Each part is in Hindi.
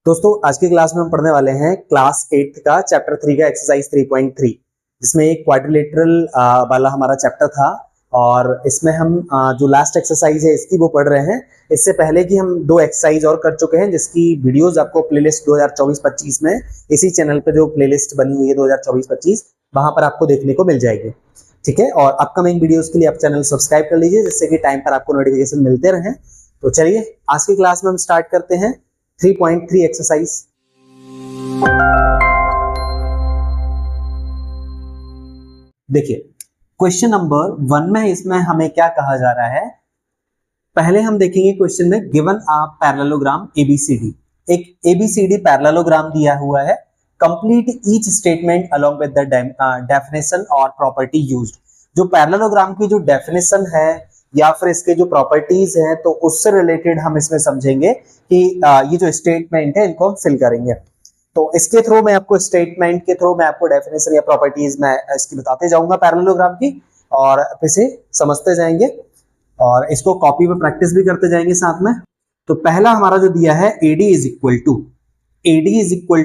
दोस्तों आज की क्लास में हम पढ़ने वाले हैं क्लास 8 का चैप्टर 3 का एक्सरसाइज 3.3 जिसमें एक क्वाड्रिलेटरल वाला हमारा चैप्टर था। और इसमें हम जो लास्ट एक्सरसाइज है इसकी वो पढ़ रहे हैं। इससे पहले कि हम दो एक्सरसाइज और कर चुके हैं जिसकी वीडियोस आपको प्लेलिस्ट 2024-25 में इसी चैनल पे जो प्लेलिस्ट बनी हुई है 2024-25 वहां पर आपको देखने को मिल जाएगी। ठीक है, और अपकमिंग वीडियोस के लिए आप चैनल सब्सक्राइब कर लीजिए जिससे कि टाइम पर आपको नोटिफिकेशन मिलते रहें। तो चलिए आज की क्लास में हम स्टार्ट करते हैं 3.3 एक्सरसाइज। देखिए क्वेश्चन नंबर 1 में इसमें हमें क्या कहा जा रहा है। पहले हम देखेंगे क्वेश्चन में गिवन अ पैरेललोग्राम एबीसीडी। एक एबीसीडी पैरेललोग्राम दिया हुआ है। Complete each statement along with the definition और प्रॉपर्टी यूज्ड। जो पैरेललोग्राम की जो डेफिनेशन है या फिर इसके जो प्रॉपर्टीज हैं तो उससे रिलेटेड हम इसमें समझेंगे कि ये जो स्टेटमेंट है इनको हम फिल करेंगे। तो इसके थ्रू मैं आपको स्टेटमेंट के थ्रू मैं आपको डेफिनेशन या प्रॉपर्टीज मैं इसकी बताते जाऊंगा पैरेललोग्राम की, और इसे समझते जाएंगे और इसको कॉपी पे प्रैक्टिस भी करते जाएंगे साथ में। तो पहला हमारा जो दिया है AD इज इक्वल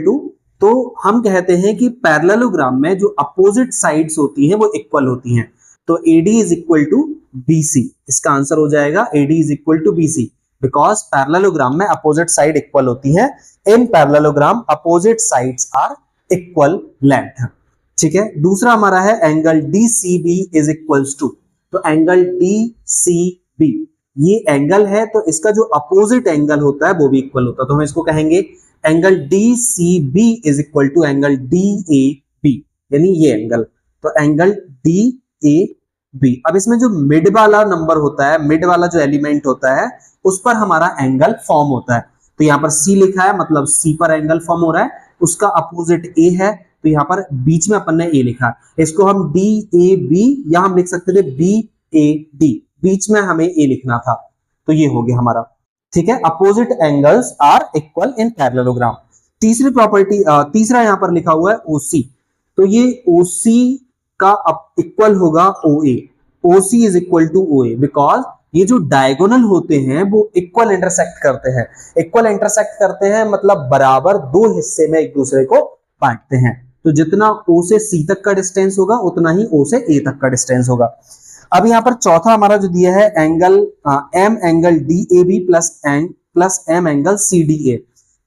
टू, तो हम कहते हैं कि पैरेललोग्राम में जो अपोजिट साइड्स होती हैं वो इक्वल होती हैं। तो AD is equal to BC, इसका आंसर हो जाएगा AD is equal to BC because parallelogram में अपोजिट साइड इक्वल होती है। In parallelogram opposite sides are equal length. ठीक है, दूसरा हमारा है angle DCB is equals to. तो एंगल DCB ये एंगल है तो इसका जो अपोजिट एंगल होता है वो भी इक्वल होता है। तो हम इसको कहेंगे angle DCB is equal to angle DAB, यानी ये एंगल। तो एंगल DAB। अब इसमें जो मिड वाला नंबर होता है, मिड वाला जो एलिमेंट होता है उस पर हमारा एंगल फॉर्म होता है। तो यहाँ पर C लिखा है मतलब C पर एंगल फॉर्म हो रहा है, उसका अपोजिट A है तो यहाँ पर बीच में अपन ने A लिखा। इसको हम DAB या हम लिख सकते थे BAD, बीच में हमें A लिखना था। तो ये हो गया हमारा। ठीक है, opposite angles are equal in parallelogram. तीसरी प्रॉपर्टी, तीसरा यहाँ पर लिखा हुआ है OC। तो ये OC का इक्वल होगा OA। OC is equal to OA because ये जो डायगोनल होते हैं वो इक्वल इंटरसेक्ट करते हैं। इक्वल इंटरसेक्ट करते हैं मतलब बराबर दो हिस्से में एक दूसरे को बांटते हैं। तो जितना O से C तक का डिस्टेंस होगा उतना ही O से A तक का डिस्टेंस होगा। अब यहाँ पर चौथा हमारा जो दिया है angle M angle DAB plus M angle CDA।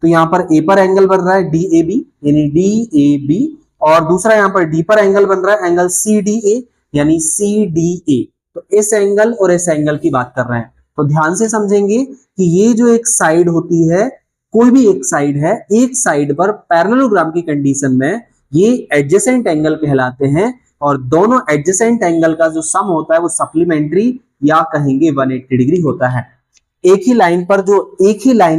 तो यहाँ पर A पर एंगल बन रहा है DAB यानी DAB, और दूसरा यहाँ पर D पर एंगल बन रहा है एंगल CDA यानी CDA। तो इस एंगल और इस एंगल की बात कर रहे हैं। तो ध्यान से समझेंगे कि ये जो एक साइड होती है, कोई भी एक साइड है, एक साइड पर पैरेललोग्राम की कंडीशन में ये एडजेसेंट एंगल कहलाते हैं, और दोनों एडजेसेंट एंगल का जो सम होता है वो सप्लीमेंट्री या कहेंगे 180 डिग्री होता है। एक ही लाइन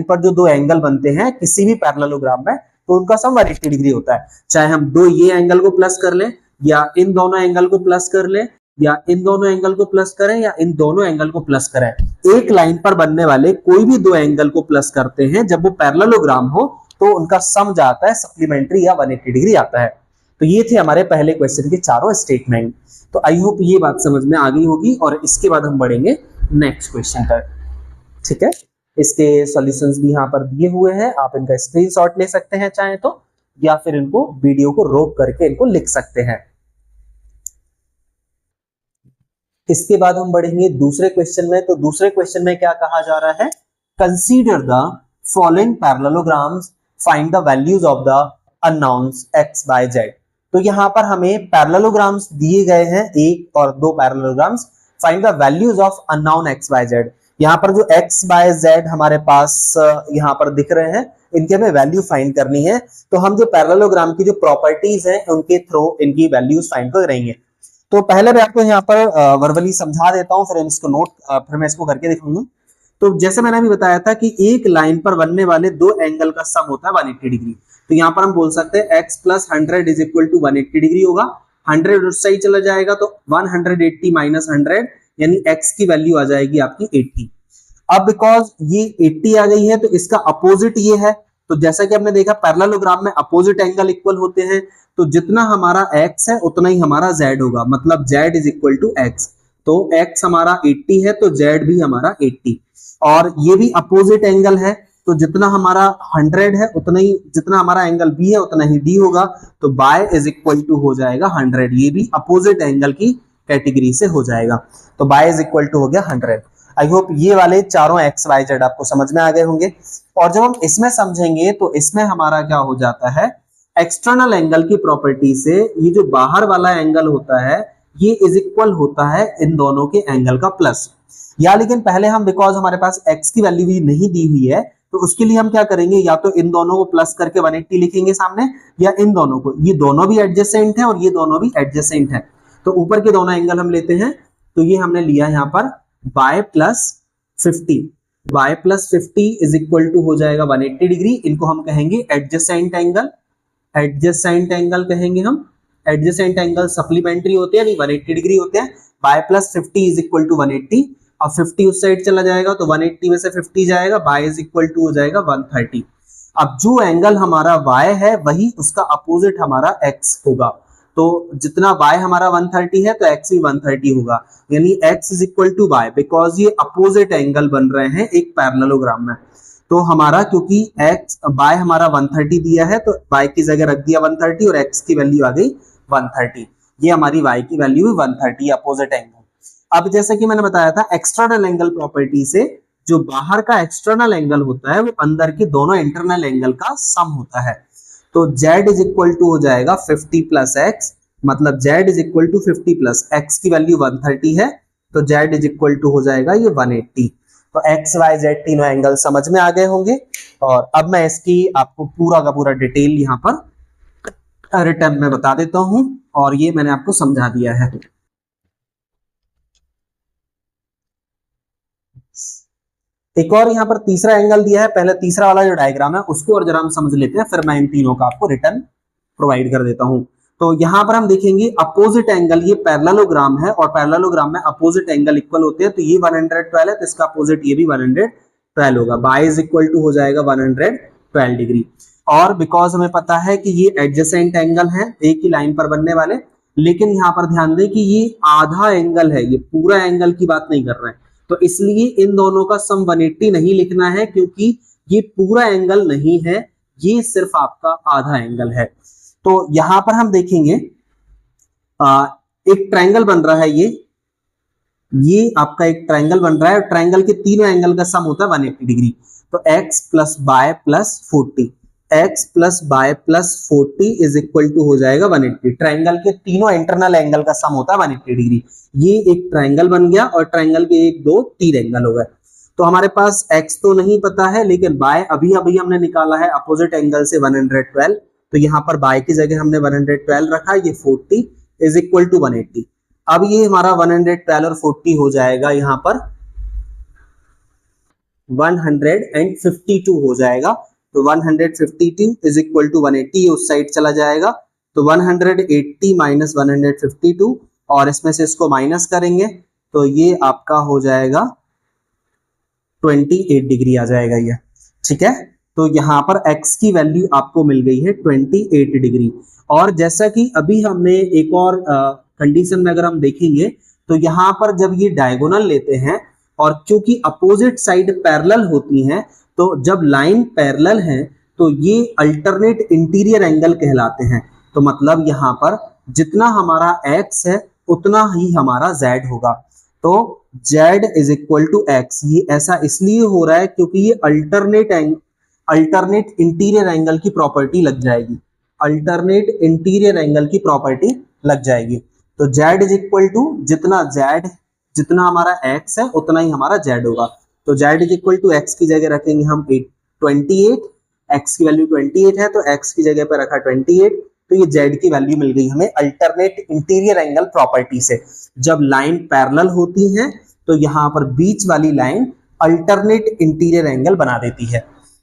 पर जो दो एंगल बनते हैं किसी भी पैरेललोग्राम में तो उनका सम 180 डिग्री होता है। चाहे हम दो ये एंगल को प्लस कर लें या इन दोनों एंगल को प्लस कर लें या इन दोनों एंगल को प्लस करें या इन दोनों एंगल को प्लस करें, एक लाइन पर बनने वाले कोई भी दो एंगल को प्लस करते हैं जब वो पैरेललोग्राम हो तो उनका सम जाता है सप्लीमेंट्री या 180 डिग्री आता है। तो ये थे हमारे पहले क्वेश्चन के चारों स्टेटमेंट। तो आई होप ये बात समझ में आ गई होगी और इसके बाद हम बढ़ेंगे नेक्स्ट क्वेश्चन पर। ठीक है, इसके सॉल्यूशंस भी यहाँ पर दिए हुए हैं, आप इनका स्क्रीनशॉट ले सकते हैं चाहे तो, या फिर इनको वीडियो को रोक करके इनको लिख सकते हैं। इसके बाद हम बढ़ेंगे दूसरे क्वेश्चन में। तो दूसरे क्वेश्चन में क्या कहा जा रहा है, consider the following parallelograms, find the values of the unknowns x, y, z। तो यहाँ पर हमें पैरेललोग्राम्स दिए गए हैं, एक और दो parallelograms, find the values of unknown x, y, z। यहाँ पर जो x, y, z हमारे पास यहाँ पर दिख रहे हैं, इनके हमें वैल्यू फाइंड करनी है। तो हम जो पैरेललोग्राम की जो प्रॉपर्टीज हैं उनके थ्रू इनकी वैल्यूज फाइंड करेंगे। तो पहले मैं आपको यहाँ पर वर्बली समझा देता हूँ, फिर इसको फिर मैं इसको करके दिखाऊंगा। तो जैसे मैंने अभी बताया था कि एक लाइन पर बनने वाले दो एंगल का सम होता है 180 डिग्री। तो यहाँ पर हम बोल सकते हैं x plus 100 is equal to 180 degree होगा। 100 उस साइड चला जाएगा तो 180 माइनस 100 यानी x की वैल्यू आ जाएगी आपकी 80। अब बिकॉज ये 80 आ गई है तो इसका अपोजिट ये है। तो जैसा कि आपने देखा पैरेललोग्राम में अपोजिट एंगल इक्वल होते हैं, तो जितना हमारा x है उतना ही हमारा z होगा, मतलब z is equal to x। तो x हमारा 80 है तो z भी हमारा 80, और ये भी अपोजिट एंगल है तो जितना हमारा 100 है उतना ही, जितना हमारा एंगल बी है उतना ही डी होगा, तो बाय इज इक्वल टू हो जाएगा 100। ये भी अपोजिट एंगल की कैटेगरी से हो जाएगा, तो बाय इज इक्वल टू हो गया 100। आई होप ये वाले चारों एक्स वाई जेड आपको समझ में आ गए होंगे। और जब हम इसमें समझेंगे तो इसमें हमारा क्या हो जाता है, एक्सटर्नल एंगल की प्रॉपर्टी से ये जो बाहर वाला एंगल होता है ये इज इक्वल होता है इन दोनों के एंगल का प्लस। या लेकिन पहले हम, बिकॉज हमारे पास x की वैल्यू भी नहीं दी हुई है, तो उसके लिए हम क्या करेंगे, या तो इन दोनों को प्लस करके 180 लिखेंगे सामने, या इन दोनों को, ये दोनों भी एडजेसेंट है और ये दोनों भी एडजेसेंट है, तो ऊपर के दोनों एंगल हम लेते हैं। तो ये हमने लिया यहाँ पर y plus 50, y plus 50 is equal to हो जाएगा 180 डिग्री। इनको हम कहेंगे एडजेसेंट एंगल, एडजेसेंट एंगल कहेंगे हम। एडजेसेंट एंगल सप्लीमेंट्री होते हैं, नहीं 180 डिग्री होते हैं। y plus 50 is equal to 180, और 50 उस साइड चला जाएगा तो 180 में से 50 जाएगा, y इज इक्वल टू हो जाएगा 130। अब जो एंगल हमारा y है वही उसका अपोजिट हमारा x होगा, तो जितना y हमारा 130 है तो x भी 130 होगा, यानी x is equal to y, because ये अपोजिट एंगल बन रहे हैं एक पैरेललोग्राम में। तो हमारा क्योंकि y हमारा 130 दिया है तो y की जगह रख दिया 130 और x की वैल्यू आ गई 130, ये हमारी y की वैल्यू है 130 अपोजिट एंगल। अब जैसे कि मैंने बताया था एक्सटर्नल एंगल प्रॉपर्टी से जो बाहर का एक्सटर्नल एंगल होता है वो अंदर के दोनों इंटरनल एंगल का सम होता है। तो z इज इक्वल टू हो जाएगा 50 प्लस x, मतलब z is equal to 50 plus x की वैल्यू 130 है, तो z इज इक्वल टू हो जाएगा ये 180। तो x y z तीनों एंगल समझ में आ गए होंगे। और अब मैं इसकी आपको पूरा का पूरा डिटेल यहाँ पर रिटर्न में बता देता हूं, और ये मैंने आपको समझा दिया है। एक और यहाँ पर तीसरा एंगल दिया है, पहले तीसरा वाला जो डायग्राम है उसको और जरा हम समझ लेते हैं, फिर मैं इन तीनों का आपको रिटर्न प्रोवाइड कर देता हूं। तो यहाँ पर हम देखेंगे अपोजिट एंगल, ये पैरेललोग्राम है और पैरेललोग्राम में अपोजिट एंगल इक्वल होते हैं, तो ये 112 है तो इसका अपोजिट ये भी 112 होगा, बाय इज इक्वल टू हो जाएगा 112 डिग्री। और बिकॉज हमें पता है कि ये एडजेसेंट एंगल है एक ही लाइन पर बनने वाले, लेकिन यहाँ पर ध्यान दें कि ये आधा एंगल है, ये पूरा एंगल की बात नहीं कर रहे हैं, तो इसलिए इन दोनों का सम 180 नहीं लिखना है, क्योंकि ये पूरा एंगल नहीं है, ये सिर्फ आपका आधा एंगल है। तो यहां पर हम देखेंगे एक ट्रायंगल बन रहा है, ये आपका एक ट्रायंगल बन रहा है, ट्रायंगल के तीनों एंगल का सम होता है 180 डिग्री। तो x plus y plus 40, x plus y plus 40 is equal to हो जाएगा 180। ट्रायंगल के तीनों इंटरनल एंगल का सम होता है 180 डिग्री। ये एक ट्रायंगल बन गया और ट्रायंगल के 1 2 3 एंगल हो गए। तो हमारे पास x तो नहीं पता है, लेकिन बाय अभी हमने निकाला है अपोजिट एंगल से 112, तो यहाँ पर बाय की जगह हमने 112 रखा, ये 40 इज इक्वल टू 180। अब ये हमारा 112 और 40 हो जाएगा यहाँ पर 152 हो जाएगा, तो 152 इज इक्वल टू 180, उस साइड चला जाएगा, तो 180 माइनस 152, और इसमें से इसको माइनस करेंगे तो ये आपका हो जाएगा 28 डिग्री आ जाएगा ये, ठीक है। तो यहाँ पर x की वैल्यू आपको मिल गई है 28 डिग्री। और जैसा कि अभी हमने एक और कंडीशन में अगर हम देखेंगे तो यहाँ पर जब ये डायगोनल लेते हैं और क्योंकि अपोजिट साइड पैरेलल होती हैं, तो जब लाइन पैरेलल है तो ये अल्टरनेट इंटीरियर एंगल कहलाते हैं। तो मतलब यहाँ पर जितना हमारा x है उतना ही हमारा z होगा, तो z is equal to x। ये ऐसा इसलिए हो रहा है क्योंकि ये अल्टरनेट इंटीरियर एंगल की प्रॉपर्टी लग जाएगी, अल्टरनेट इंटीरियर एंगल की प्रॉपर्टी लग जाएगी। तो z इज इक्वल टू जितना हमारा x है उतना ही हमारा z होगा, तो z is equal to x की जगह रखेंगे हम 28, x की वैल्यू 28 है तो x की जगह पर रखा 28, तो ये z की वैल्यू मिल गई हमें अल्टरनेट इंटीरियर एंगल प्रॉपर्टी से। जब लाइन पैरेलल होती है तो यहाँ पर बीच वाली लाइन अल्टरनेट इंटीरियर एंगल बना देती है,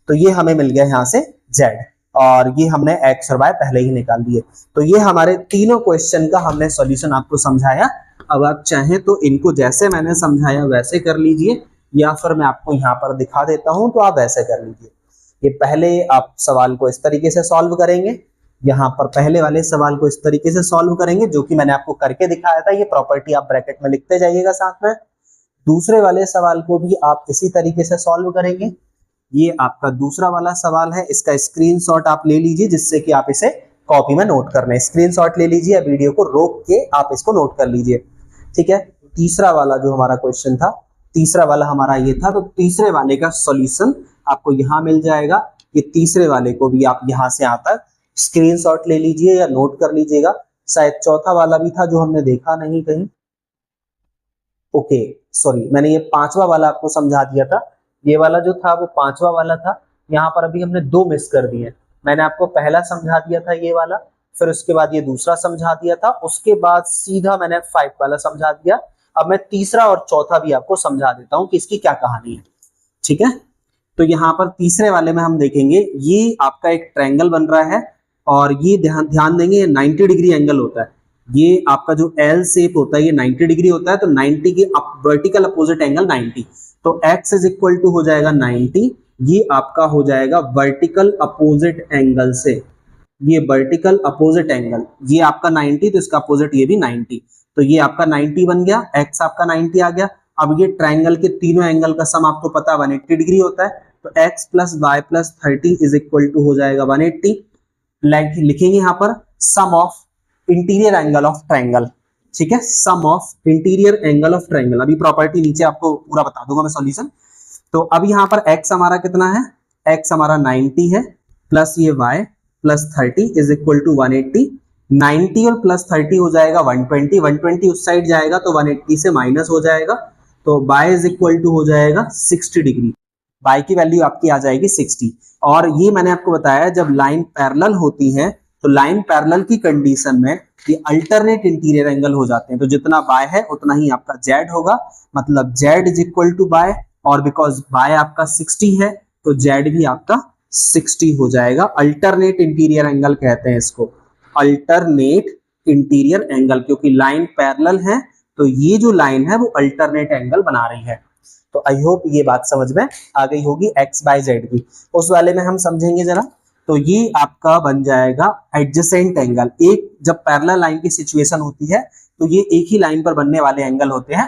तो ये हमें मिल गया यहाँ से z, और ये हमने x और y पहले ही निकाल दिए। तो ये हमारे तीनों क्वेश्चन का हमने सॉल्यूशन आपको समझाया। अब आप चाहें तो इनको जैसे मैंने समझाया वैसे कर लीजिए, या फिर मैं आपको यहाँ पर दिखा देता हूं तो आप वैसे कर लीजिए। ये पहले आप सवाल को इस तरीके से सॉल्व करेंगे, यहाँ पर पहले वाले सवाल को इस तरीके से सॉल्व करेंगे जो कि मैंने आपको करके दिखाया था, ये प्रॉपर्टी आप ब्रैकेट में लिखते जाइएगा साथ में। दूसरे वाले सवाल को भी आप इसी तरीके से सॉल्व करेंगे, ये आपका दूसरा वाला सवाल है, इसका स्क्रीनशॉट आप ले लीजिए जिससे कि आप इसे कॉपी में नोट कर लें। स्क्रीनशॉट ले लीजिए, वीडियो को रोक के आप इसको नोट कर लीजिए, ठीक है। तीसरा वाला जो हमारा क्वेश्चन था, तीसरा वाला हमारा ये था, तो तीसरे वाले का सॉल्यूशन आपको यहां मिल जाएगा। ये तीसरे वाले को भी आप यहां से यहां तक स्क्रीनशॉट ले लीजिए या नोट कर लीजिएगा। शायद चौथा वाला भी था जो हमने देखा नहीं कहीं, ओके सॉरी, मैंने ये पांचवा वाला आपको समझा दिया था। ये वाला जो था वो पांचवा वाला था, यहाँ पर अभी हमने दो मिस कर दिए। मैंने आपको पहला समझा दिया था ये वाला, फिर उसके बाद ये दूसरा समझा दिया था, उसके बाद सीधा मैंने 5 वाला समझा दिया। अब मैं तीसरा और चौथा भी आपको समझा देता हूं कि इसकी क्या कहानी है, ठीक है। तो यहाँ पर तीसरे वाले में हम देखेंगे, ये आपका एक ट्रायंगल बन रहा है और ये ध्यान देंगे, ये 90 डिग्री एंगल होता है। ये आपका जो एल शेप होता है ये 90 डिग्री होता है, तो 90 की वर्टिकल अपोजिट एंगल 90, तो x इज इक्वल टू हो जाएगा 90। ये आपका हो जाएगा वर्टिकल अपोजिट एंगल से, ये वर्टिकल अपोजिट एंगल, ये आपका 90, तो इसका अपोजिट ये भी 90, तो ये आपका 90 बन गया, x आपका 90 आ गया। अब ये ट्रायंगल के तीनों एंगल का सम आपको पता है 180 डिग्री होता है, तो x plus y plus 30 is equal to हो जाएगा 180। लिखेंगे यहाँ पर sum of interior angle of triangle, ठीक है, sum of interior angle of triangle. अभी प्रॉपर्टी नीचे आपको पूरा बता दूंगा मैं सॉल्यूशन। तो अब यहाँ पर x हमारा कितना है, x हमारा 90 है, प्लस ये y plus 30 is equal to 180। 90 और प्लस 30 हो जाएगा 120, 120 उस साइड जाएगा तो 180 से माइनस हो जाएगा, तो y इज इक्वल टू हो जाएगा 60 डिग्री, y की वैल्यू आपकी आ जाएगी 60। और ये मैंने आपको बताया जब लाइन पैरेलल होती है तो लाइन पैरेलल की कंडीशन में ये अल्टरनेट इंटीरियर एंगल हो जाते हैं, तो जितना y है उतना ही आपका z होगा, मतलब z is equal to y, और बिकॉज y आपका 60 है तो z भी आपका 60 हो जाएगा। अल्टरनेट इंटीरियर एंगल कहते हैं इसको, अल्टरनेट इंटीरियर एंगल, क्योंकि लाइन पैरेलल है तो ये जो लाइन है वो अल्टरनेट एंगल बना रही है। तो आई होप ये बात समझ में आ गई होगी x बाय z की। उस वाले में हम समझेंगे जरा, तो ये आपका बन जाएगा एडजेसेंट एंगल। एक जब पैरेलल लाइन की सिचुएशन होती है तो ये एक ही लाइन पर बनने वाले एंगल होते हैं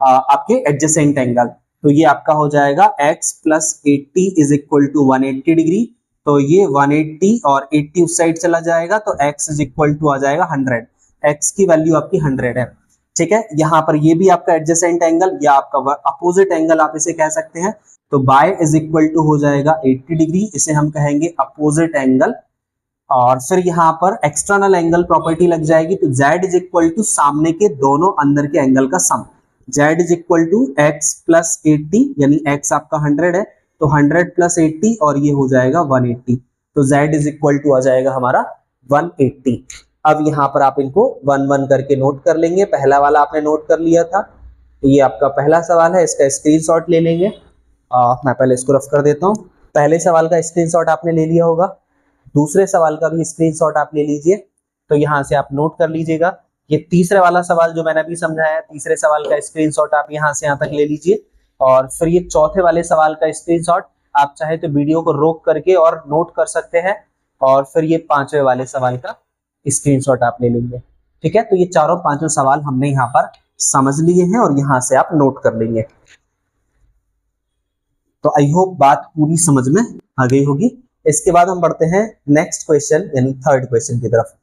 आपके एडजेसेंट एंगल। तो ये आपका हो जाएगा x plus 80 is equal to 180 degree, तो ये 180 और 80 उस साइड चला जाएगा तो x इज इक्वल टू आ जाएगा 100, x की वैल्यू आपकी 100 है, ठीक है। यहाँ पर ये भी आपका एडजेसेंट एंगल या आपका अपोजिट एंगल आप इसे कह सकते हैं, तो y इज इक्वल टू हो जाएगा 80 डिग्री, इसे हम कहेंगे अपोजिट एंगल। और फिर यहाँ पर एक्सटर्नल एंगल प्रॉपर्टी लग जाएगी, तो z इज इक्वल टू सामने के दोनों अंदर के एंगल का sum, z is equal to x plus 80, यानी x आपका 100 है तो 100 प्लस 80 और ये हो जाएगा 180, तो z इज इक्वल टू आ जाएगा हमारा 180। अब यहाँ पर आप इनको 1-1 करके नोट कर लेंगे। पहला वाला आपने नोट कर लिया था, तो ये आपका पहला सवाल है, इसका स्क्रीनशॉट ले लेंगे। मैं पहले इसको रफ कर देता हूँ। पहले सवाल का स्क्रीनशॉट आपने ले लिया होगा, दूसरे सवाल का भी स्क्रीनशॉट आप ले लीजिए, तो यहाँ से आप नोट कर लीजिएगा। ये तीसरे वाला सवाल जो मैंने अभी समझाया, तीसरे सवाल का स्क्रीनशॉट आप यहाँ से यहाँ तक ले लीजिए। और फिर ये चौथे वाले सवाल का स्क्रीनशॉट आप चाहे तो वीडियो को रोक करके और नोट कर सकते हैं, और फिर ये पांचवें वाले सवाल का स्क्रीनशॉट आप ले लेंगे, ठीक है। तो ये चारों पांचों सवाल हमने यहाँ पर समझ लिए हैं और यहाँ से आप नोट कर लेंगे। तो आई होप बात पूरी समझ में आ गई होगी। इसके बाद हम बढ़ते हैं नेक्स्ट क्वेश्चन यानी थर्ड क्वेश्चन की तरफ।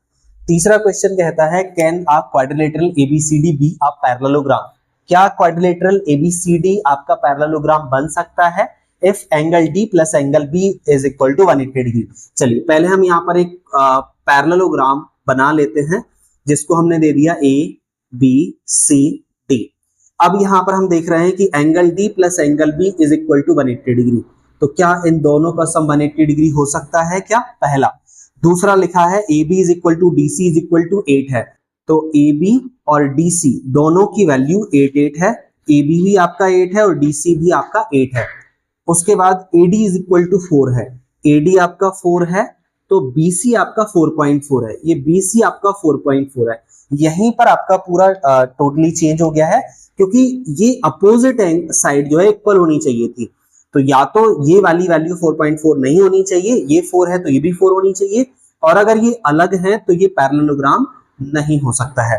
तीसरा क्वेश्चन कहता है can a quadrilateral ABCD be a parallelogram. क्या क्वाड्रिलेटरल एबीसीडी आपका पैरेललोग्राम बन सकता है if angle D plus angle B is equal to 180 degree. चलिए पहले हम यहाँ पर एक पैरेललोग्राम बना लेते हैं जिसको हमने दे दिया ए बी सी डी। अब यहाँ पर हम देख रहे हैं कि angle D plus angle B is equal to 180 degree, तो क्या इन दोनों का सम 180 डिग्री हो सकता है क्या, पहला। दूसरा लिखा है A B is equal to D C is equal to 8 है, तो ए बी और डी सी दोनों की वैल्यू 8 है, ए बी भी आपका 8 है और डी सी भी आपका 8 है। उसके बाद A D is equal to 4 है, ए डी आपका 4 है तो बी सी आपका 4.4 है, ये बी सी आपका 4.4 है। यहीं पर आपका पूरा टोटली चेंज हो गया है क्योंकि ये अपोजिट साइड जो है इक्वल होनी चाहिए थी, तो या तो ये वाली वैल्यू 4.4 नहीं होनी चाहिए, ये 4 है तो ये भी 4 होनी चाहिए, और अगर ये अलग है तो ये पैरेललोग्राम नहीं हो सकता है।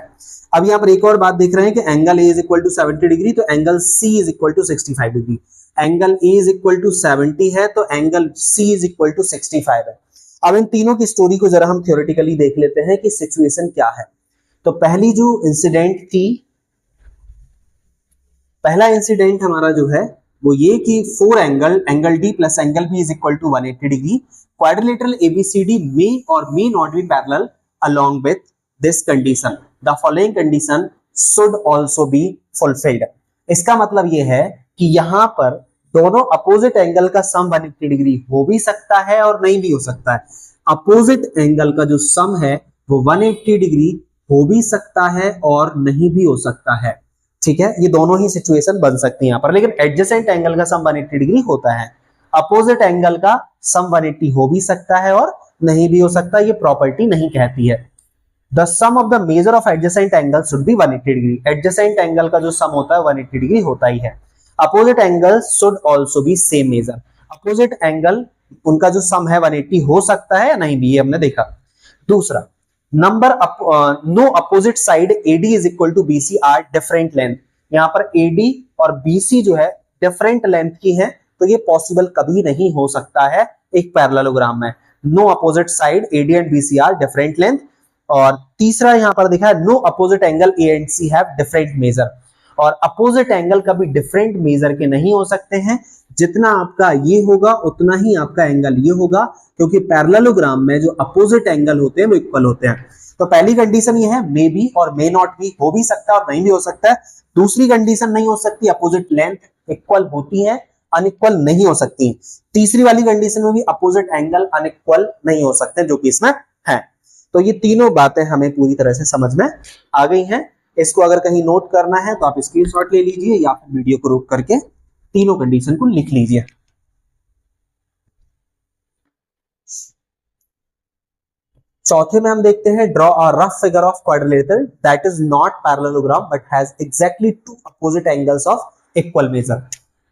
अब यहाँ पर एक और बात देख रहे हैं कि angle A is equal to 70 degree, तो angle C is equal to 65 degree. Angle A is equal to 70 है, तो angle C is equal to 65 है। अब इन तीनों की स्टोरी को जरा हम थ्योरेटिकली देख लेते हैं कि सिचुएशन क्या है। तो पहली जो इंसिडेंट थी, पहला इंसिडेंट हमारा जो है वो ये कि for angle D plus angle B is equal to 180 degree, quadrilateral A B C D may और may not be parallel along with this condition, the following condition should also be fulfilled. इसका मतलब ये है कि यहां पर दोनों अपोजिट एंगल का सम 180 डिग्री हो भी सकता है और नहीं भी हो सकता है। अपोजिट एंगल का जो सम है वो 180 डिग्री हो भी सकता है और नहीं भी हो सकता है, ठीक है। ये दोनों ही सिचुएशन बन सकती है यहाँ पर, लेकिन एडजेसेंट एंगल का सम 180 डिग्री होता है, अपोजिट एंगल का सम 180 हो भी सकता है और नहीं भी हो सकता, ये प्रॉपर्टी नहीं कहती है। The sum of the measure of adjacent angle should be 180 degree, adjacent angle का जो सम होता है 180 डिग्री होता ही है। Opposite angle should also be same measure, opposite angle उनका जो सम है 180 हो सकता है या नहीं भी, ये हमने देखा। दूसरा number no opposite side AD is equal to BC are different length, यहाँ पर एडी और बीसी जो है डिफरेंट लेंथ की है, तो ये पॉसिबल कभी नहीं हो सकता है एक पैरेललोग्राम में। No opposite side AD and BC are different length. और तीसरा यहां पर देखा है no opposite angle A and C have different measure, और अपोजिट एंगल कभी डिफरेंट मेजर के नहीं हो सकते हैं, जितना आपका ये होगा उतना ही आपका एंगल ये होगा, क्योंकि पैरेललोग्राम में जो अपोजिट एंगल होते हैं वो इक्वल होते हैं। तो पहली कंडीशन ये है मे बी और मे नॉट बी, हो भी सकता है और नहीं भी हो सकता है। दूसरी कंडीशन नहीं हो सकती, अपोजिट लेंथ इक्वल होती है, अनइक्वल नहीं हो सकती। तीसरी वाली कंडीशन में भी अपोजिट एंगल अनइक्वल नहीं हो सकते, जो कि इसमें है। तो ये तीनों बातें हमें पूरी तरह से समझ में आ गई हैं। इसको अगर कहीं नोट करना है तो आप स्क्रीनशॉट ले लीजिए या फिर वीडियो को रोक करके तीनों कंडीशन को लिख लीजिए। चौथे में हम देखते हैं draw a rough figure of quadrilateral that is not parallelogram but has exactly two opposite angles of equal measure.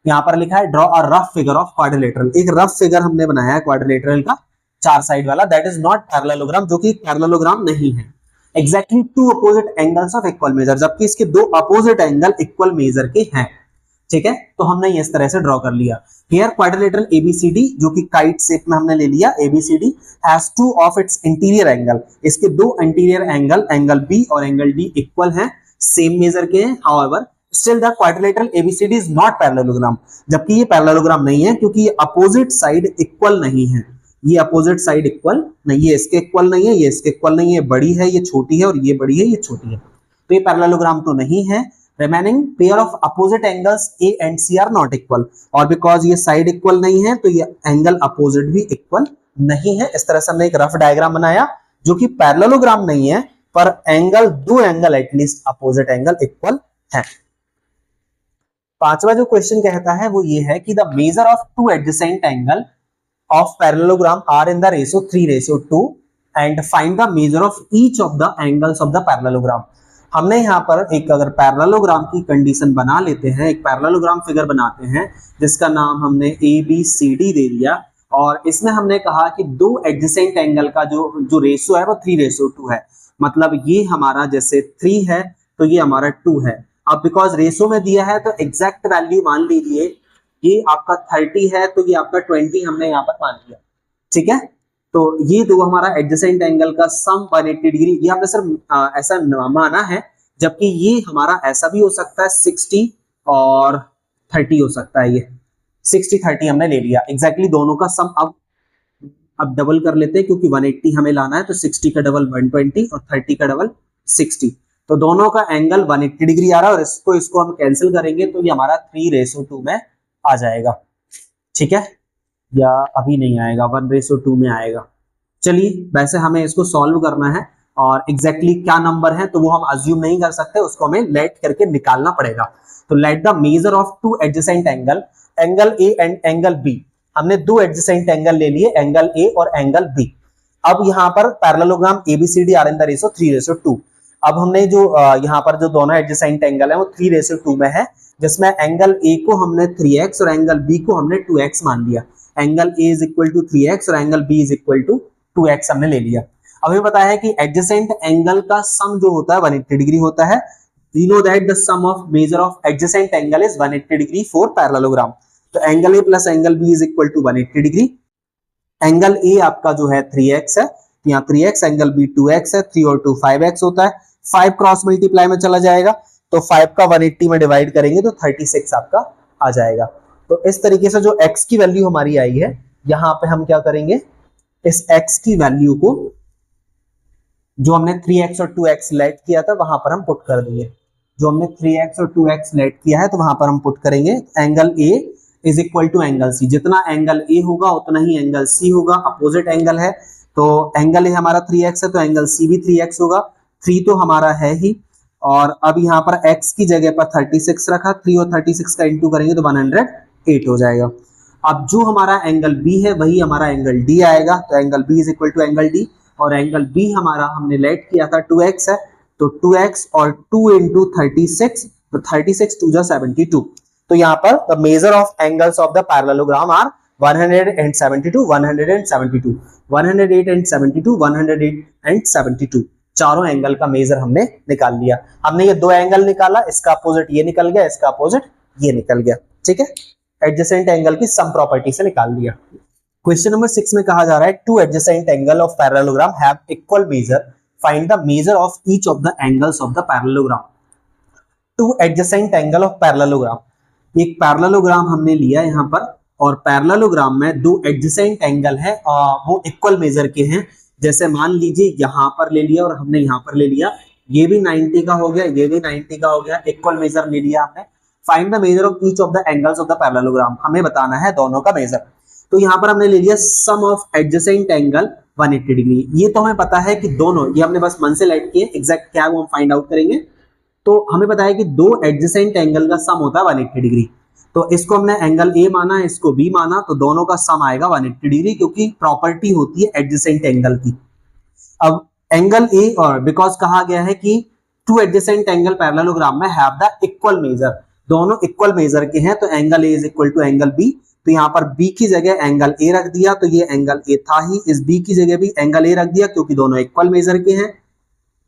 यहां पर लिखा है draw a rough figure of quadrilateral, एक रफ फिगर हमने बनाया है क्वाड्रिलेटरल का, चार साइड वाला, दैट इज नॉट पैरेललोग्राम, जो कि पैरेललोग्राम नहीं है। Exactly two opposite angles of equal measure, जबकि इसके दो अपोजिट एंगल इक्वल मेजर के हैं, ठीक है। तो हमने इस तरह से ड्रॉ कर लिया। हियर क्वाड्रिलेटरल एबीसीडी, जो कि काइट शेप में हमने ले लिया, ABCD has two of its interior angle, इसके दो इंटीरियर एंगल, एंगल बी और एंगल डी इक्वल हैं, सेम मेजर के हैं। However still the quadrilateral ABCD is not parallelogram, जबकि ये पैरेललोग्राम नहीं है, क्योंकि ये अपोजिट साइड इक्वल नहीं है, ये अपोजिट साइड इक्वल नहीं है, इसके इक्वल नहीं है, ये इसके इक्वल नहीं है, बड़ी है ये छोटी है और ये बड़ी है ये छोटी है, तो ये पैरेललोग्राम तो नहीं है। Remaining pair of opposite angles A and C are not equal, और बिकॉज ये साइड इक्वल नहीं है तो ये एंगल अपोजिट भी इक्वल नहीं है। इस तरह से हमने एक रफ डायग्राम बनाया जो कि पैरेललोग्राम नहीं है, पर एंगल, दो angle at least opposite angle equal है। पांचवा जो क्वेश्चन कहता है वो ये है कि the measure of two adjacent angle of parallelogram are in the ratio 3:2 and find the measure of each of the angles of the parallelogram। हमने यहाँ पर एक अगर पैरेललोग्राम की कंडीशन बना लेते हैं, एक पैरेललोग्राम फिगर बनाते हैं जिसका नाम हमने ABCD दे दिया, और इसमें हमने कहा कि दो एडजेसेंट एंगल का जो रेशियो है वो 3:2 है, मतलब ये हमारा जैसे 3 है तो ये हमारा 2 है। अब बिकॉज रेशियो में दिया है तो एग्जैक्ट वैल्यू मान लीजिए, ये आपका 30 है तो ये आपका 20 हमने यहाँ पर मान लिया, ठीक है। तो ये दो हमारा एडजेसेंट एंगल का सम 180 डिग्री, ये हमने सिर्फ ऐसा माना है, जबकि ये हमारा ऐसा भी हो सकता है 60 और 30 हो सकता है, ये 60-30 हमने ले लिया एग्जैक्टली दोनों का सम। अब डबल कर लेते हैं, क्योंकि 180 हमें लाना है, तो 60 का डबल 120 और 30 का डबल 60, तो दोनों का एंगल 180 डिग्री आ रहा है, और इसको हम कैंसिल करेंगे तो ये हमारा 3:2 में आ जाएगा, ठीक है, या अभी नहीं आएगा, 1:2 में आएगा। चलिए, वैसे हमें इसको सॉल्व करना है और एग्जैक्टली क्या नंबर है तो वो हम अज्यूम नहीं कर सकते, उसको हमें लेट करके निकालना पड़ेगा। तो let the measure of two adjacent angle, angle A and angle B, हमने दो एडजेसेंट एंगल ले लिए, एंगल ए और एंगल बी। अब यहाँ पर parallelogram ABCD are in the ratio 3:2। अब हमने जो यहाँ पर जो दोनों एडजेसेंट एंगल है वो 3:2 में है, जिसमें एंगल ए को हमने 3x और एंगल बी को हमने 2x मान लिया। Angle A is equal to 3x और angle B is equal to 2x हमने ले लिया। अब हमें पता है कि एडजेसेंट एंगल का सम जो होता है 180 डिग्री होता है। We know that the sum of measure of adjacent angle is 180 degree for parallelogram. तो angle A plus angle B is equal to 180 degree. Angle A आपका जो है 3x है, तो यहाँ 3x, एंगल बी 2x है, 3 और 2 5x होता है, 5 क्रॉस मल्टीप्लाई में चला जाएगा, तो 5 का 180 में डिवाइड करेंगे तो 36 आपका आ जाएगा। तो इस तरीके से जो x की वैल्यू हमारी आई है, यहाँ पे हम क्या करेंगे, इस x की वैल्यू को जो हमने 3x और 2x लेट किया था वहां पर हम पुट कर देंगे। जो हमने 3x और 2x लेट किया है तो वहां पर हम पुट करेंगे। Angle A is equal to angle C, जितना एंगल A होगा उतना ही एंगल C होगा, अपोजिट एंगल है। तो एंगल A हमारा 3x है तो एंगल C भी 3x होगा, 3 तो हमारा है ही, और अब यहाँ पर x की जगह पर 36 रखा, 3 और 36 का इंटू करेंगे तो 108 हो जाएगा। अब जो हमारा एंगल B है वही हमारा एंगल D आएगा, तो angle B is equal to angle D, और एंगल B हमारा हमने लेट किया था 2x है, तो 2x और 2 इंटू 36, तो 36 2 जा 72। तो यहाँ पर the measure of angles of the parallelogram are 172, 172, 108 and 72, 108 and 72, चारों एंगल का मेजर हमने निकाल लिया। हमने ये दो एंगल निकाला, इसका अपोजिट ये निकल गया, इसका अपोजिट ये निकल गया, ठीक है। एडजेसेंट एंगल की सम प्रॉपर्टी से निकाल दिया। क्वेश्चन नंबर 6 में कहा जा रहा है to adjacent angle of parallelogram have equal major, find the measure of each of the angles of the parallelogram. To adjacent angle of parallelogram, एक पैरेललोग्राम हमने लिया यहाँ पर, और पैरेललोग्राम में दो एडजेसेंट एंगल है वो इक्वल मेजर के हैं। जैसे मान लीजिए यहाँ पर ले लिया और हमने यहाँ पर ले लिया, ये भी 90 का हो गया, ये भी 90 का हो गया, इक्वल मेजर ले लिया हमने। Find the measure of each of the angles of the parallelogram, हमें बताना है दोनों का मेजर। तो यहाँ पर हमने ले लिया सम ऑफ एडजेसेंट एंगल 180 डिग्री। ये तो हमें पता है कि दोनों, ये हमने बस मन से लेट किए, एग्जैक्ट क्या है वो हम फाइंड आउट करेंगे। तो हमें पता है कि दो एडजेसेंट एंगल का सम होता है 180 डिग्री, तो इसको हमने एंगल ए माना, इसको बी माना, तो दोनों का सम आएगा 180 डिग्री, क्योंकि प्रॉपर्टी होती है एडजेसेंट एंगल की। अब एंगल ए, और बिकॉज कहा गया है कि टू एडजेसेंट एंगल पैरेललोग्राम में हैव द इक्वल मेजर, दोनों इक्वल मेजर के हैं, तो angle A is equal to angle B. तो यहाँ पर बी की जगह एंगल ए रख दिया, तो ये एंगल ए था ही, इस बी की जगह भी एंगल ए रख दिया, क्योंकि दोनों इक्वल मेजर के हैं।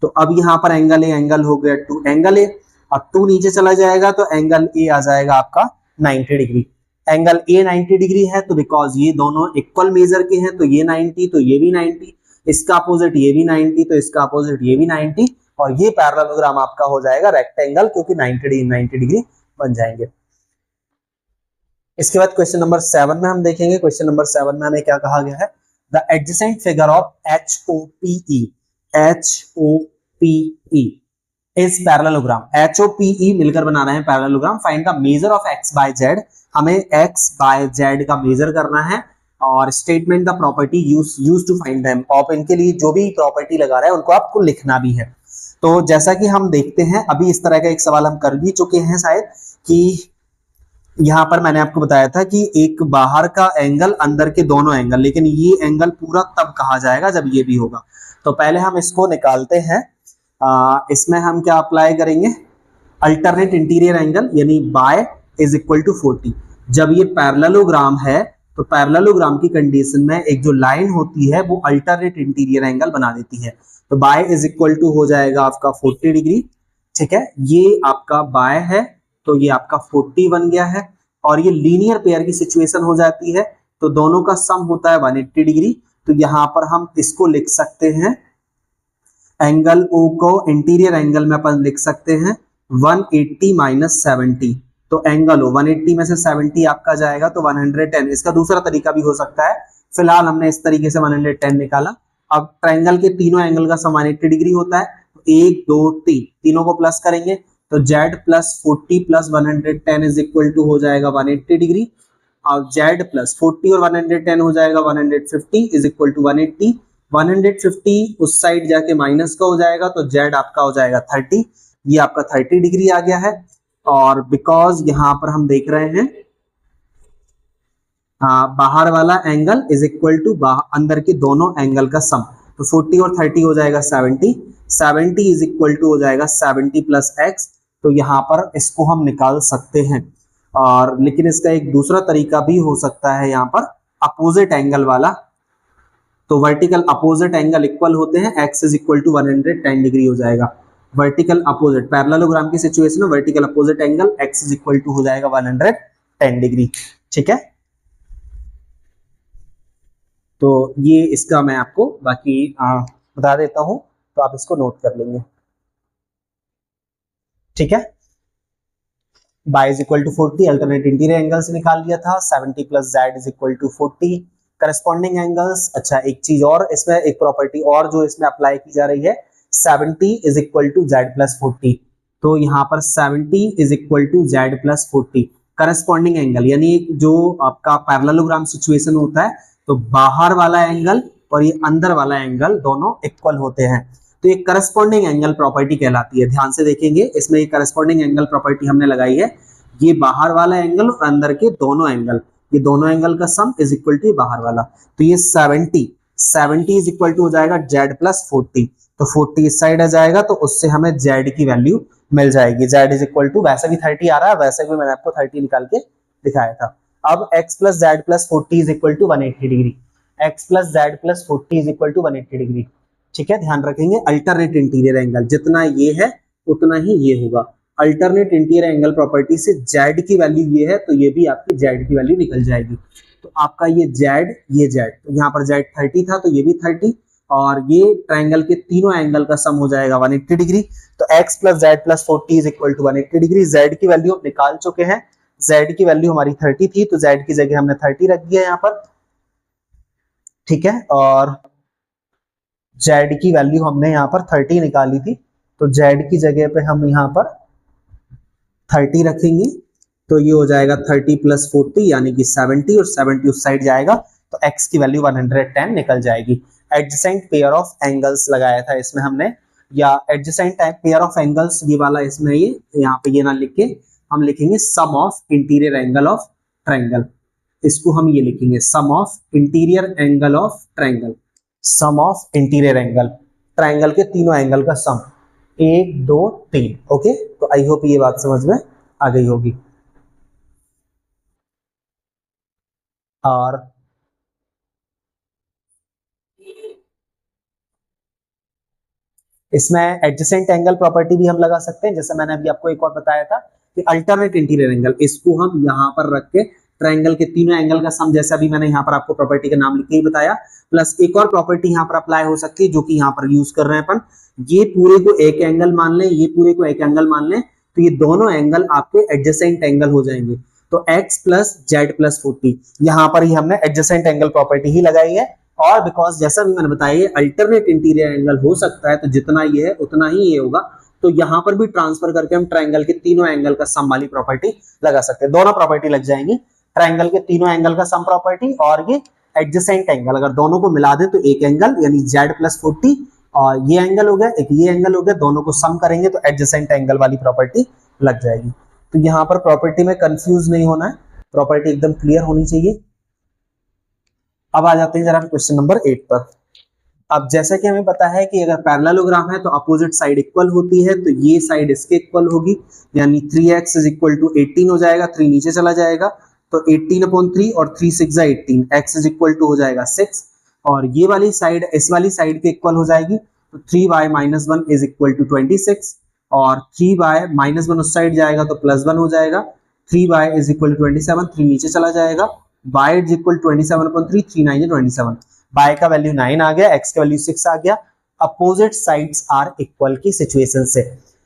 तो अब यहाँ पर एंगल ए एंगल हो गया टू एंगल ए, अब टू नीचे चला जाएगा तो एंगल ए आ जाएगा आपका 90 डिग्री। एंगल ए 90 डिग्री है, तो बिकॉज ये दोनों इक्वल मेजर के हैं, तो ये 90, तो ये भी 90, इसका अपोजिट ये भी 90, तो इसका अपोजिट ये भी 90, और ये पैरेललोग्राम आपका हो जाएगा रेक्टेंगल, क्योंकि 90 डिग्री बन जाएंगे। इसके बाद क्वेश्चन नंबर 7 में हम देखेंगे। क्वेश्चन नंबर 7 में हमें क्या कहा गया है, the adjacent figure of HOPE, HOPE is parallelogram, HOPE मिलकर बना रहे हैं parallelogram. Find the measure of x y z, हमें x बाय z का मेजर करना है, और statement the property use to find them. आप इनके लिए जो भी प्रॉपर्टी लगा रहे हैं उनको आपको लिखना भी है। तो जैसा कि हम देखते हैं, अभी इस तरह का एक सवाल हम कर भी चुके हैं शायद, कि यहाँ पर मैंने आपको बताया था कि एक बाहर का एंगल, अंदर के दोनों एंगल, लेकिन ये एंगल पूरा तब कहा जाएगा जब ये भी होगा। तो पहले हम इसको निकालते हैं। इसमें हम क्या अप्लाई करेंगे, अल्टरनेट इंटीरियर एंगल, यानी बाय इज इक्वल टू 40। जब ये पैरेललोग्राम है तो पैरेललोग्राम की कंडीशन में एक जो लाइन होती है वो अल्टरनेट इंटीरियर एंगल बना देती है। तो बाय इज इक्वल टू हो जाएगा आपका 40 डिग्री, ठीक है। ये आपका बाय है, तो ये आपका 40 बन गया है, और ये लीनियर पेयर की सिचुएशन हो जाती है, तो दोनों का सम होता है 180 डिग्री। तो यहाँ पर हम इसको लिख सकते हैं, एंगल O को इंटीरियर एंगल में अपन लिख सकते हैं 180 माइनस 70। तो एंगल O 180 में से 70 आपका जाएगा तो 110। इसका दूसरा तरीका भी हो सकता है, फिलहाल हमने इस तरीके से 110 निकाला। अब ट्रायंगल के तीनों एंगल का सम 180 डिग्री होता है, 1 2 3 तीनों को प्लस करेंगे तो z plus 40 plus 110 is equal to हो जाएगा 180 डिग्री, और z प्लस 40 और 110 हो जाएगा 150 इज इक्वल टू 180। 150 उस साइड जाके माइनस का हो जाएगा, तो z आपका हो जाएगा 30, ये आपका 30 डिग्री आ गया है। और बिकॉज यहाँ पर हम देख रहे हैं बाहर वाला एंगल इज इक्वल टू अंदर के दोनों एंगल का सम, तो 40 और 30 हो जाएगा 70, 70 इज इक्वल टू हो जाएगा 70 प्लस x। तो यहाँ पर इसको हम निकाल सकते हैं, और लेकिन इसका एक दूसरा तरीका भी हो सकता है यहाँ पर अपोजिट एंगल वाला। तो वर्टिकल अपोजिट एंगल इक्वल होते हैं, x is equal to 110 degree हो जाएगा। वर्टिकल अपोजिट पैरेललोग्राम की सिचुएशन में vertical opposite angle x is equal to हो जाएगा 110 10 डिग्री। ठीक है, तो ये इसका मैं आपको बाकी बता देता हूं, तो आप इसको नोट कर लेंगे। ठीक है, y is equal to 40, alternate interior angles निकाल लिया था, 70 plus z is equal to 40 corresponding angles. अच्छा, एक चीज और इसमें, एक प्रॉपर्टी और जो इसमें अप्लाई की जा रही है, 70 is equal to z plus 40। तो यहाँ पर 70 is equal to z plus 40 corresponding angle, यानी जो आपका पैरेललोग्राम सिचुएशन होता है, तो बाहर वाला एंगल और ये अंदर वाला एंगल दोनों इक्वल होते हैं, तो ये करस्पॉन्डिंग एंगल प्रॉपर्टी कहलाती है। ध्यान से देखेंगे, इसमें ये करस्पॉन्डिंग एंगल प्रॉपर्टी हमने लगाई है, ये बाहर वाला एंगल और अंदर के दोनों एंगल, ये दोनों एंगल का सम इज इक्वल टू बाहर वाला। तो ये 70 इज इक्वल टू हो जाएगा z प्लस 40, तो 40 इस साइड आ जाएगा, तो उससे हमें z की वैल्यू मिल जाएगी। z इज इक्वल टू, वैसे भी 30 आ रहा है, वैसे भी मैंने आपको 30 निकाल के दिखाया था। अब x plus z plus 40 is equal to 180 degree, x plus z plus 40 is equal to 180 degree. ठीक है, ध्यान रखेंगे अल्टरनेट इंटीरियर एंगल जितना ये है उतना ही ये होगा। अल्टरनेट इंटीरियर एंगल प्रॉपर्टी से z की वैल्यू ये है, तो ये भी आपकी z की वैल्यू निकल जाएगी। तो आपका ये z, ये z, तो यहाँ पर z 30 था, तो ये भी 30, और ये ट्रायंगल के तीनों एंगल का सम हो जाएगा 180 डिग्री। तो x plus z plus 40 is equal to 180 degree. z की वैल्यू हम निकाल चुके हैं, z की वैल्यू हमारी 30 थी, तो z की जगह हमने 30 रख दिया यहाँ पर। ठीक है, और z की वैल्यू हमने यहाँ पर 30 निकाली थी, तो z की जगह पे हम यहाँ पर 30 रखेंगे, तो ये हो जाएगा 30 प्लस 40 यानी कि 70, और 70 उस साइड जाएगा, तो x की वैल्यू 110 निकल जाएगी। एडजेसेंट पेयर ऑफ एंगल्स लगाया था इसमें हमने, या एडजेसेंट पेयर ऑफ एंगल्स, ये वाला इसमें, ये यहाँ पे ये ना लिख के हम लिखेंगे sum of interior angle of triangle, इसको हम ये लिखेंगे sum of interior angle of triangle, sum of interior angle, triangle के तीनों एंगल का सम, 1 2 3। ओके, तो आई होप ये बात समझ में आ गई होगी। और इसमें एडजेसेंट एंगल प्रॉपर्टी भी हम लगा सकते हैं, जैसे मैंने अभी आपको एक और बताया था कि अल्टरनेट इंटीरियर एंगल, इसको हम यहाँ पर रख के ट्रायंगल के तीनों एंगल का सम, जैसा भी मैंने यहाँ पर आपको प्रॉपर्टी का नाम लिख के ही बताया, प्लस एक और प्रॉपर्टी यहाँ पर अप्लाई हो सकती है जो कि यहाँ पर यूज कर रहे हैं अपन, ये पूरे को एक एंगल मान लें, ये पूरे को एक एंगल मान लें, तो ये दोनों एंगल आपके एडजेसेंट एंगल हो जाएंगे। तो x प्लस जेड प्लस 40, यहाँ पर ही हमने एडजेसेंट एंगल प्रॉपर्टी ही लगाई है, और बिकॉज जैसा भी मैंने बताया अल्टरनेट इंटीरियर एंगल हो सकता है, तो जितना ये है उतना ही ये होगा, तो यहाँ पर भी ट्रांसफर करके हम ट्रायंगल के तीनों एंगल का सम वाली प्रॉपर्टी लगा सकते हैं। दोनों प्रॉपर्टी लग जाएंगी, ट्रायंगल के तीनों एंगल का सम प्रॉपर्टी और ये एडजेसेंट एंगल, अगर दोनों को मिला दें तो एक एंगल यानी z प्लस 40, और ये एंगल हो गया, एक ये एंगल हो गया, दोनों को सम करेंगे तो एडजेसेंट एंगल वाली प्रॉपर्टी लग जाएगी। तो यहाँ पर प्रॉपर्टी में कंफ्यूज नहीं होना है, प्रॉपर्टी एकदम क्लियर होनी चाहिए। अब आ जाते हैं जरा क्वेश्चन नंबर 8 पर। अब जैसा कि हमें पता है कि अगर पैरेललोग्राम है तो अपोजिट साइड इक्वल होती है, तो ये साइड इसके इक्वल होगी, यानी 3x इज इक्वल टू 18 हो जाएगा, 3 नीचे चला जाएगा, तो 18/3 और 3 6 18, x इज इक्वल टू हो जाएगा 6, और ये वाली साइड इस वाली साइड के इक्वल हो जाएगी, तो 3y minus 1 is equal to 26, और 3y माइनस 1 उस साइड जाएगा तो प्लस 1 हो जाएगा, 3y इज इक्वल टू 27, 3 नीचे चला जाएगा, y इज इक्वल 27/3, 3 9 27, y का वैल्यू 9 आ गया, x का वैल्यू 6 आ गया। अपोजिट साइड्स आर इक्वल की सिचुएशन से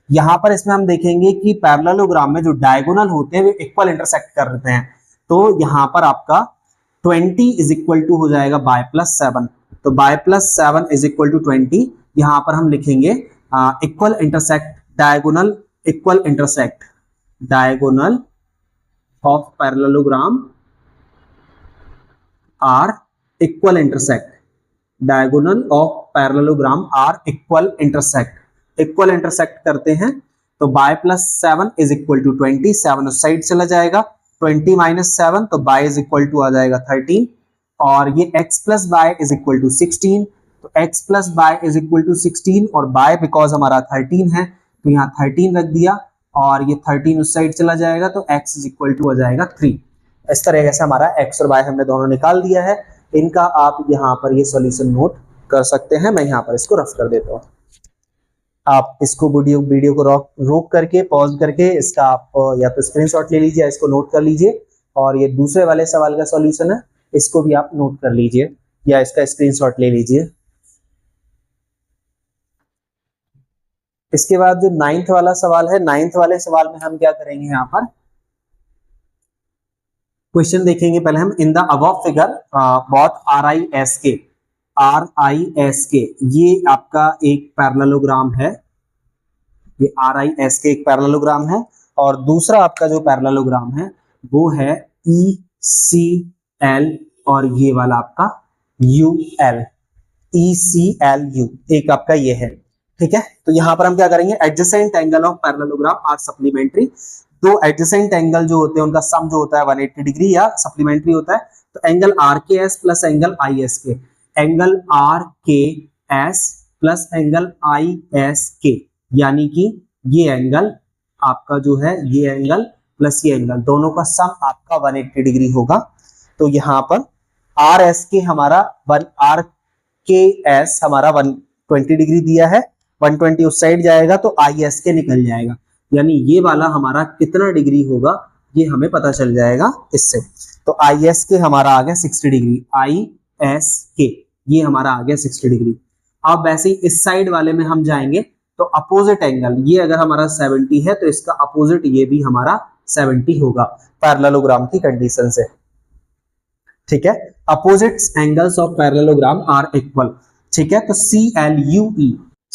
यहाँ पर इसमें हम देखेंगे कि पैरेललोग्राम में जो डायगोनल होते हैं वे इक्वल इंटरसेक्ट करते हैं, तो यहाँ पर आपका 20 इज इक्वल टू हो जाएगा y प्लस 7, तो y plus 7 is equal to 20, यहाँ पर हम लिखेंगे equal intersect, diagonal equal intersect, diagonal of parallelogram are equal intersect, diagonal of parallelogram are equal intersect, equal intersect करते हैं, तो y plus 7 is equal to 20, 7 उस साइड चला जाएगा, 20 माइनस 7, तो y इज इक्वल टू आ जाएगा 13, और ये x plus y is equal to 16, तो x plus y is equal to 16, और y बिकॉज हमारा 13 है तो यहाँ 13 रख दिया, और ये 13 उस साइड चला जाएगा, तो x इज इक्वल टू आ जाएगा 3। इस तरह से हमारा x और y हमने दोनों निकाल दिया है, इनका आप यहाँ पर ये सॉल्यूशन नोट कर सकते हैं। मैं यहाँ पर इसको रफ कर देता हूँ, आप इसको वीडियो को रोक करके पॉज करके इसका आप या तो स्क्रीनशॉट ले लीजिए, इसको नोट कर लीजिए, और ये दूसरे वाले सवाल का सॉल्यूशन है, इसको भी आप नोट कर लीजिए या इसका स्क्रीनशॉट ले लीजिए। इसके बाद जो 9th वाला सवाल है, 9th वाले सवाल में हम क्या करेंगे, यहाँ पर क्वेश्चन देखेंगे पहले हम। इन द अबव फिगर बहुत RISK ये आपका एक पैरेललोग्राम है, ये RISK एक पैरेललोग्राम है, और दूसरा आपका जो पैरेललोग्राम है वो है ECL और ये वाला आपका UL, ECLU एक आपका ये है, ठीक है। तो यहां पर हम क्या करेंगे, adjacent angle of parallelogram are supplementary. दो एडजेसेंट एंगल जो होते हैं उनका सम जो होता है 180 डिग्री या सप्लीमेंट्री होता है। तो angle RKS plus angle ISK, angle RKS plus angle ISK, यानी कि ये एंगल आपका जो है, ये एंगल प्लस ये एंगल, दोनों का सम आपका 180 डिग्री होगा। तो यहाँ पर RSK हमारा RKS हमारा 120 डिग्री दिया है, 120 उस साइड जाएगा तो ISK निकल जाएगा, यानी ये वाला हमारा कितना डिग्री होगा ये हमें पता चल जाएगा इससे। तो ISK हमारा आ गया 60 डिग्री, ISK ये हमारा आ गया 60 डिग्री। अब वैसे ही इस साइड वाले में हम जाएंगे तो अपोजिट एंगल, ये अगर हमारा 70 है तो इसका अपोजिट ये भी हमारा 70 होगा पैरेललोग्राम की कंडीशन से, ठीक है। Opposite angles of parallelogram are equal, ठीक है। तो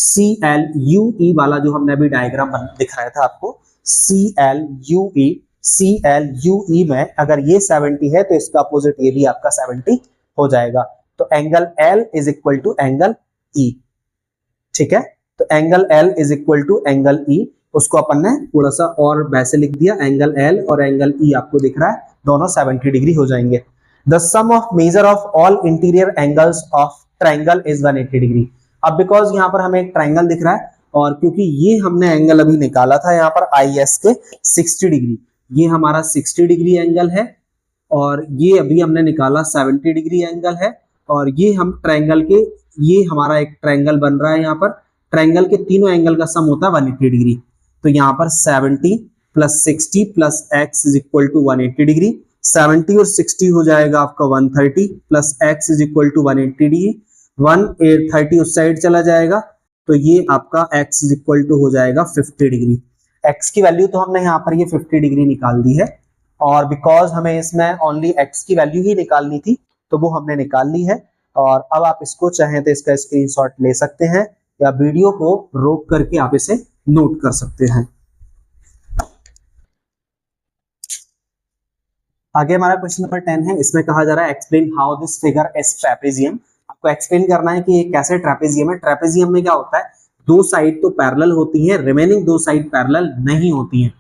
CLUE वाला जो हमने अभी डायग्राम दिखाया था आपको, CLUE में अगर ये 70 है तो इसका अपोजिट ये भी आपका 70 हो जाएगा। तो angle L is equal to angle E, ठीक है। तो angle L is equal to angle E, उसको अपन ने थोड़ा सा और वैसे लिख दिया, एंगल L और एंगल E आपको दिख रहा है, दोनों 70 डिग्री हो जाएंगे। The sum of measure of all interior angles of triangle is 180 degree. अब बिकॉज यहाँ पर हमें एक ट्रायंगल दिख रहा है और क्योंकि ये हमने एंगल अभी निकाला था यहाँ पर ISK 60 डिग्री, ये हमारा 60 डिग्री एंगल है और ये अभी हमने निकाला 70 डिग्री एंगल है, और ये हम ट्रायंगल के, ये हमारा एक ट्रायंगल बन रहा है, यहाँ पर ट्रायंगल के तीनों एंगल का सम होता है 180 डिग्री। तो यहाँ पर 70 plus 60 plus x is equal to 180 degree, 70 और 60 हो जाएगा आपका 130 plus x is equal to 180 degree, 130 उस साइड चला जाएगा तो ये आपका x इज इक्वल टू हो जाएगा 50 डिग्री। x की वैल्यू तो हमने यहाँ पर ये 50 डिग्री निकाल दी है, और बिकॉज हमें इसमें ओनली x की वैल्यू ही निकालनी थी तो वो हमने निकाल ली है। और अब आप इसको चाहें तो इसका स्क्रीनशॉट ले सकते हैं या वीडियो को रोक करके आप इसे नोट कर सकते हैं। आगे हमारा क्वेश्चन नंबर 10 है, इसमें कहा जा रहा है explain how this figure is trapezium. आपको एक्सप्लेन करना है कि ये कैसे ट्रेपेजियम है। ट्रेपेजियम में क्या होता है, दो साइड तो पैरेलल होती हैं, रिमेनिंग दो साइड पैरेलल नहीं होती हैं।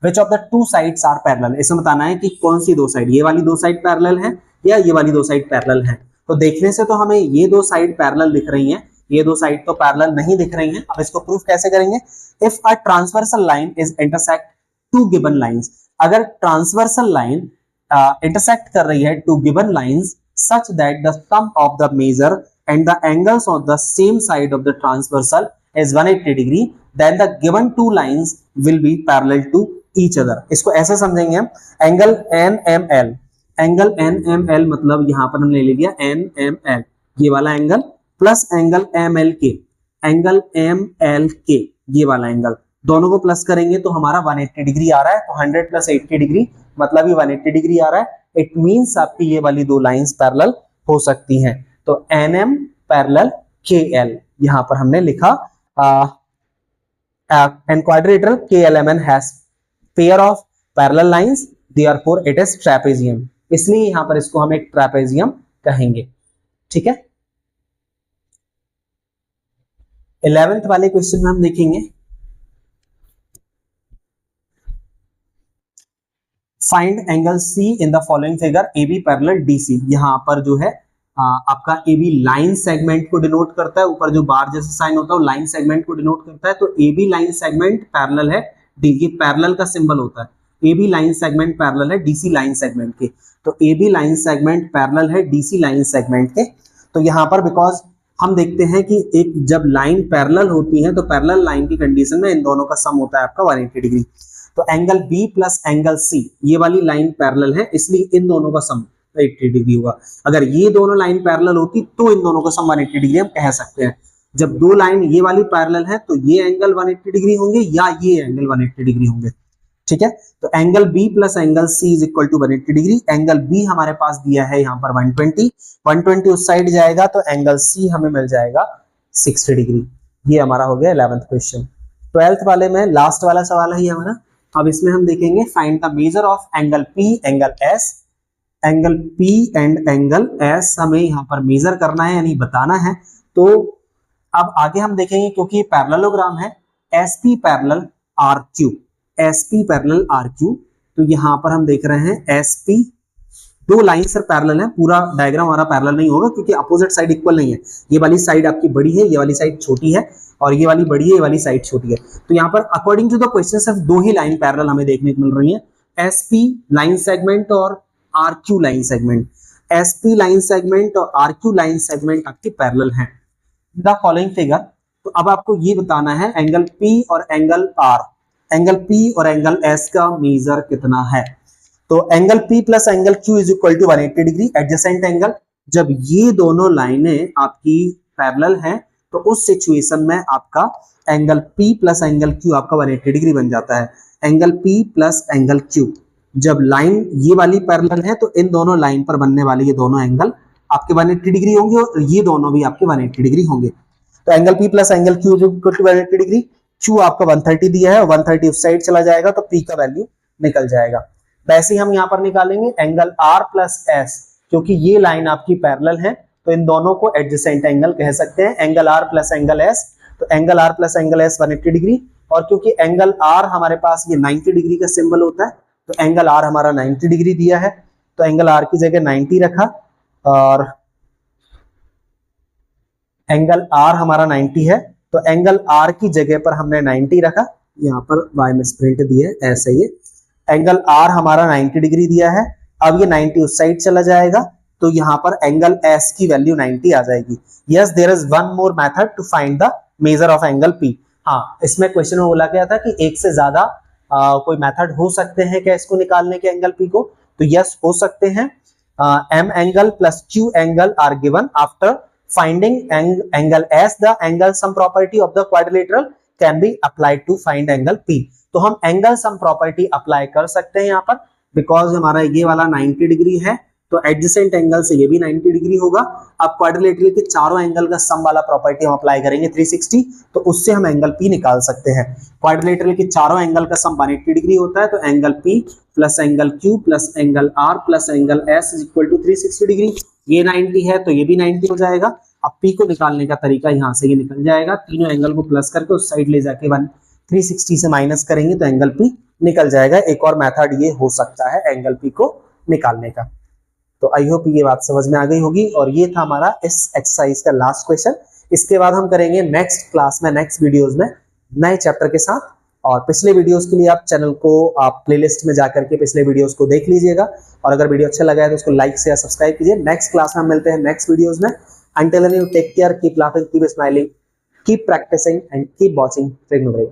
Which of the two sides are parallel, इसमें बताना है कि कौन सी दो साइड, ये वाली दो साइड पैरेलल है या ये वाली दो साइड पैरेलल है। तो देखने से तो हमें ये दो साइड पैरेलल दिख रही हैं, ये दो साइड तो पैरेलल नहीं दिख रही हैं। अब इसको प्रूफ कैसे करेंगे, if a transversal line is intersect two given lines, अगर ट्रांसवर्सल लाइन इंटरसेक्ट कर रही है two given lines such that the sum of the measure and the angles on the same side of the transversal is 180 degree, then the given two lines will be parallel to each other। इसको ऐसे समझेंगे हम, एंगल NML, एंगल NML मतलब यहाँ पर हमने ले लिया NML ये वाला angle plus angle MLK, angle MLK ये वाला एंगल, दोनों को प्लस करेंगे तो हमारा 180 डिग्री आ रहा है। तो 100 प्लस 80 डिग्री मतलब ये 180 डिग्री आ रहा है। इट मींस आपकी ये वाली दो लाइंस पैरेलल हो सकती हैं। तो NM पैरेलल KL यहां पर हमने लिखा, and quadrilateral KLMN has pair of parallel lines, therefore it is trapezium, इसलिए यहां पर इसको हम एक ट्रेपेजियम कहेंगे, ठीक है। 11th वाले क्वेश्चन में हम देखेंगे, find angle C in the following figure AB parallel DC। यहाँ पर जो है आपका AB लाइन सेगमेंट को डिनोट करता है, ऊपर जो बार जैसा साइन होता है वो लाइन सेगमेंट को डिनोट करता है। तो AB लाइन सेगमेंट पैरेलल है D, ये पैरेलल का सिंबल होता है। AB लाइन सेगमेंट पैरेलल है DC लाइन सेगमेंट के, तो AB लाइन सेगमेंट पैरेलल है DC लाइन सेगमेंट के। तो यहाँ पर बिकॉज हम देखते हैं कि एक जब लाइन पैरेलल होती है तो पैरेलल लाइन की कंडीशन में इन दोनों का सम होता है आपका 180 डिग्री। तो angle B plus angle C, ये वाली लाइन पैरेलल है, इसलिए इन दोनों का सम 80 डिग्री होगा। अगर ये दोनों लाइन पैरेलल होती तो इन दोनों का सम 180 डिग्री हम कह सकते हैं। जब दो लाइन ये वाली पैरेलल है तो ये एंगल 180 डिग्री होंगे या ये एंगल 180 डिग्री होंगे। ठीक है, तो angle B plus angle C is equal to 180 degree. Angle B हमारे पास दिया है यहाँ पर 120 उस साइड जाएगा तो एंगल सी हमें मिल जाएगा 60 डिग्री। ये हमारा हो गया 11th क्वेश्चन। 12th वाले में लास्ट वाला सवाल है ये हमारा। अब इसमें हम देखेंगे find the measure of angle P angle S. Angle P and angle S हमें यहाँ पर मेजर करना है यानी बताना है। तो अब आगे हम देखेंगे क्योंकि पैरेललोग्राम है SP parallel RQ, SP parallel RQ, तो यहाँ पर हम देख रहे हैं SP दो लाइन सर पैरेलल है, पूरा डायग्राम हमारा पैरेलल नहीं होगा क्योंकि अपोजिट साइड इक्वल नहीं है। ये वाली साइड आपकी बड़ी है, ये वाली साइड छोटी है, और ये वाली बड़ी है, ये वाली साइड छोटी है। तो यहाँ पर अकॉर्डिंग टू द क्वेश्चन सिर्फ दो ही लाइन पैरेलल हमें देखने को मिल रही है, SP लाइन सेगमेंट और RQ line segment. SP line segment और RQ लाइन सेगमेंट आपके पैरेलल हैं। द फॉलोइंग फिगर, तो अब आपको ये बताना है एंगल P और एंगल R, एंगल P और एंगल S का मेजर कितना है। तो angle P plus angle Q is equal to 180 degree adjacent angle. जब ये दोनों लाइनें आपकी पैरेलल हैं तो उस सिचुएशन में आपका angle P plus angle Q आपका 180 डिग्री बन जाता है। Angle P plus angle Q, जब लाइन ये वाली पैरेलल है तो इन दोनों लाइन पर बनने वाले ये दोनों एंगल आपके 180 डिग्री होंगे और ये दोनों भी आपके 180 डिग्री होंगे। तो angle P plus angle Q is equal to 180 degree. Q आपका 130 दिया है और 130 उस साइड चला जाएगा तो P का वैल्यू निकल जाएगा। वैसे ही हम यहाँ पर निकालेंगे एंगल R प्लस S, क्योंकि ये लाइन आपकी पैरेलल है तो इन दोनों को एडजेसेंट एंगल कह सकते हैं। Angle R plus angle S, तो angle R plus angle S 180 degree, और क्योंकि एंगल R हमारे पास ये 90 डिग्री का सिंबल होता है तो एंगल R हमारा 90 डिग्री दिया है, तो एंगल R की जगह 90 रखा और एंगल R हमारा 90 है तो एंगल R की जगह पर हमने 90 रखा। यहाँ पर y में प्रिंट दिया है ऐसे ही, एंगल R हमारा 90 डिग्री दिया है। अब ये 90 उस साइड चला जाएगा तो यहाँ पर एंगल S की वैल्यू 90 आ जाएगी। Yes, there is one more method to find the measure of angle P। हाँ, इसमें क्वेश्चन में बोला गया था कि एक से ज्यादा कोई मेथड हो सकते हैं क्या इसको निकालने के एंगल P को, तो यस हो सकते हैं। M angle plus Q angle are given after finding angle S, the angle sum property of the quadrilateral can be applied to find angle P। तो हम एंगल सम प्रॉपर्टी अप्लाई कर सकते हैं यहाँ पर, बिकॉज हमारा ये वाला 90 डिग्री है तो एडजेसेंट एंगल से ये भी 90 डिग्री होगा। अब क्वाड्रिलेटरल के चारों एंगल का सम वाला प्रॉपर्टी हम अप्लाई करेंगे 360, तो उससे हम एंगल P निकाल सकते हैं। क्वाड्रिलेटरल के चारों एंगल का सम 180 डिग्री होता है, तो angle P plus angle Q plus angle R plus angle S is equal to 360 degree. ये 90 है तो ये भी 90 हो जाएगा। अब P को निकालने का तरीका यहाँ से ये निकल जाएगा, तीनों एंगल को प्लस करके उस साइड ले जाके 360 से माइनस करेंगे तो एंगल P निकल जाएगा। एक और मेथड ये हो सकता है एंगल P को निकालने का। तो आई होप ये बात समझ में आ गई होगी, और ये था हमारा इस एक्सरसाइज का लास्ट क्वेश्चन। इसके बाद हम करेंगे नेक्स्ट क्लास में, नेक्स्ट वीडियोस में नए चैप्टर के साथ। और पिछले वीडियोस के लिए आप चैनल को आप प्लेलिस्ट में जाकर के पिछले वीडियोस को देख लीजिएगा, और अगर वीडियो अच्छा लगा है तो उसको लाइक से सब्सक्राइब कीजिए। नेक्स्ट क्लास में हम मिलते हैं नेक्स्ट वीडियोस में। Until then, you take care, keep laughing, keep smiling, keep practicing and keep watching Trigonometry.